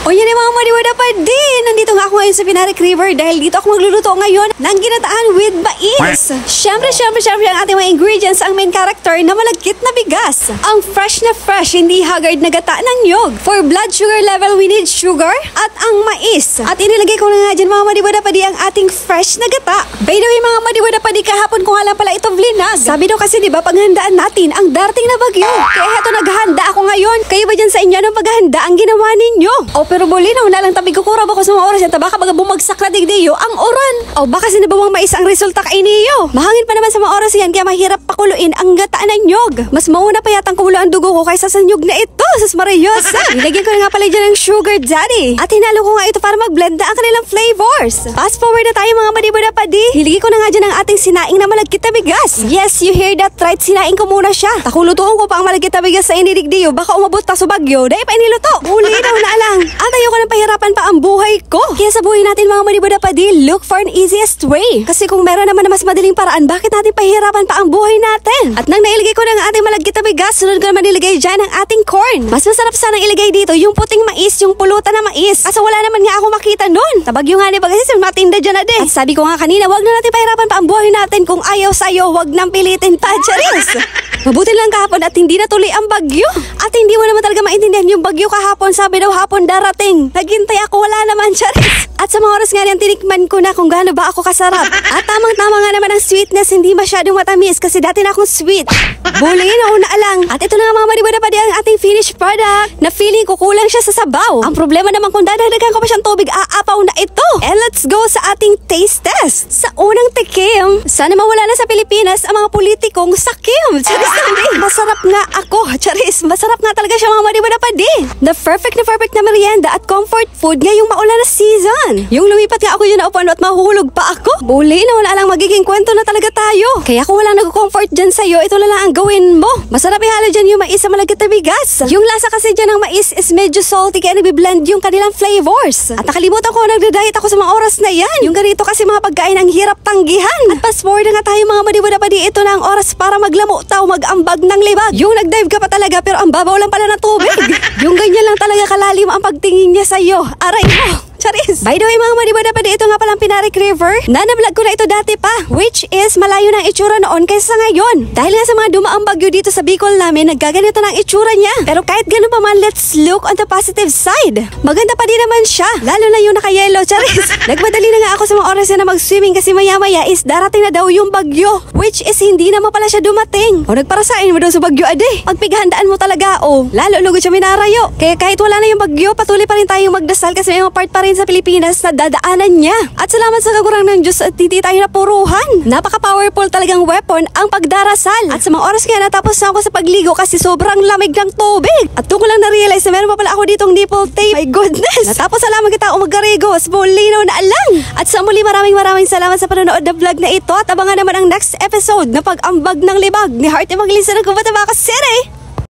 O yan mga madiwada pa din. Nandito nga ako ngayon sa Pinarik River dahil dito ako magluluto ngayon ng ginataan with mais. Siyempre ang ating mga ingredients ang main character na malagkit na bigas. Ang fresh, hindi haggard na gata ng nyog. For blood sugar level, we need sugar at ang mais. At inilagay ko na nga dyan mga madiwada pa di ang ating fresh na gata. By the way mga madiwada pa di, kahapon ko nga lang pala ito vlinag. Sabi daw kasi diba paghandaan natin ang darating na bagyo. Kaya heto naghahanda ako ngayon. Kayo ba dyan sa inyo ng paghahanda ang ginawa ninyo? O pero bulinaw na lang tabi kukurab ako sa mga oras yan. Baka baga bumagsak na digdiyo ang oran. O baka sinabawang mais ang resulta kay niyo. Mahangin pa naman sa mga oras yan kaya mahirap pakuluin ang gata ng nyog. Mas mauna pa yatang kumulo ang dugo ko kaysa sa nyog na ito. Sus Mariosa. Nilagyan ko na nga pala dyan ng sugar daddy. At hinalo ko nga ito para mag-blend na ang kanilang flavors. Fast forward na tayo mga madiwada pa di. Hiligi ko na nga dyan ang ating sinaing na malagkit na bigas. Yes, you hear that right. Sinaing ko muna siya. Takulutuon ko pa ang malagkit na bigas sa inidigdiyo. Baka umabot pa sa bagyo. Dahil pa iniluto. Ulinaw na lang. At ayoko nang pahirapan pa ang buhay ko. Kaya sa buhay natin mga madiwada pa di, look for an easiest way. Kasi kung meron naman na mas madaling paraan, bakit natin pahirapan pa ang buhay natin? At nang nailagay ko na ang ating malagkit na bigas, sunod ko naman nilagay dyan ang ating corn. Mas masarap sanang ilagay dito yung puting mais, yung pulutan na mais. Kaso wala naman nga ako makita nun. Tabagyo nga ni Bagasis, matinda dyan na de. At sabi ko nga kanina, wag na natin pahirapan pa ang buhay natin. Kung ayaw sa'yo, wag nang pilitin pa, Charis. Mabuti lang kahapon at hindi natuloy ang bagyo. At hindi mo naman talaga maintindihan yung bagyo kahapon. Sabi daw hapon darating. Naghintay ako, wala naman, Charis. At sa mga oras nga yan, tinikman ko na kung gaano ba ako kasarap. At tamang-tama nga naman ang sweetness, hindi masyadong matamis kasi dati na akong sweet. Bulinaw na lang. At ito na nga mga madiwada pa di ang ating finished product na feeling ko kulang siya sa sabaw. Ang problema naman kung dadagdagan ko pa siyang tubig, aapaw na ito. And let's go sa ating taste test. Sa unang tikim, sana mawala na sa Pilipinas ang mga politikong sakim. Charis hindi. Masarap nga ako. Charis, masarap nga talaga siya mga madiwada pa di. The perfect na merienda at comfort food ngayong maulan na season. Yung lumipat nga ako yun na upuan at mahulog pa ako. Bulinaw na lang magiging kwento na talaga tayo. Kaya kung wala nag-comfort dyan sa'yo, ito na lang ang gawin mo. Masarap ihalo dyan yung mais sa malagkit na bigas. Yung lasa kasi dyan ng mais is medyo salty kaya nagbiblend yung kanilang flavors. At nakalimutan ko, nagda-diet ako sa mga oras na yan. Yung ganito kasi mga pagkain ang hirap tanggihan. At fast forward na nga tayo mga madiwada pa di, ito na ang oras para maglamo taw, mag-ambag ng libag. Yung nag-dive ka pa talaga pero ang babaw lang pala ng tubig. Yung ganyan lang talaga kalalim ang pagtingin niya sa'yo. Aray mo! Charis. By the way mga madiwada pa di, ito nga palang Pinarik River. Nanablog ko na ito dati pa, which is malayo ng itsura noon kaysa ngayon. Dahil nga sa mga dumaang bagyo dito sa Bicol namin, naggaganito ng itsura niya. Pero kahit ganun pa man, let's look on the positive side. Maganda pa din naman siya, lalo na yung naka-yellow, Charis. Nagmadali na nga ako sa mga oras na mag-swimming kasi maya-maya is darating na daw yung bagyo, which is hindi naman pala siya dumating. O nagparasain mo daw sa bagyo ade. Pagpighandaan mo talaga, lalo lugod siya minarayo. Kaya kahit wala na yung bagyo, patuloy pa rin tayong magdasal kasi may mga part pa rin sa Pilipinas na dadaanan niya. At salamat sa kagurang ng Diyos at hindi tayo napuruhan. Napaka-powerful talagang weapon ang pagdarasal. At sa mga oras kaya natapos na ako sa pagligo kasi sobrang lamig ng tubig. At doon ko lang na-realize na meron pa pala ako ditong nipple tape. My goodness! Natapos na lamang kita umagarigos. Bulinaw na alang! At sa muli maraming salamat sa panonood ng vlog na ito at abangan naman ang next episode na pag-ambag ng libag ni Heart Evangelista ng Cubatabaco City.